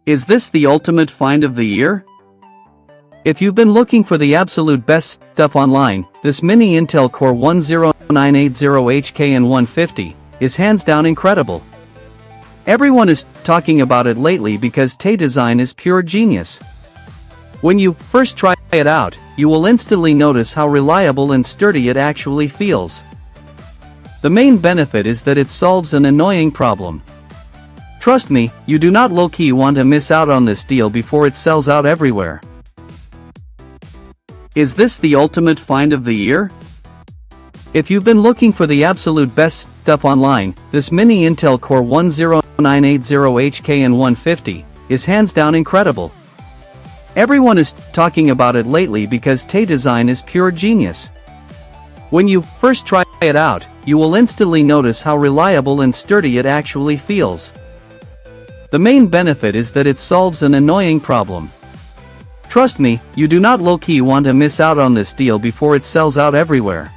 Is this the ultimate find of the year? If you've been looking for the absolute best stuff online, this mini Intel Core 10980HK N150 is hands down incredible. Everyone is talking about it lately because Tay design is pure genius. When you first try it out, you will instantly notice how reliable and sturdy it actually feels. The main benefit is that it solves an annoying problem. Trust me, you do not low-key want to miss out on this deal before it sells out everywhere. Is this the ultimate find of the year? If you've been looking for the absolute best stuff online, this mini Intel Core 10980HK N150 is hands down incredible. Everyone is talking about it lately because Tay design is pure genius. When you first try it out, you will instantly notice how reliable and sturdy it actually feels. The main benefit is that it solves an annoying problem. Trust me, you do not low-key want to miss out on this deal before it sells out everywhere.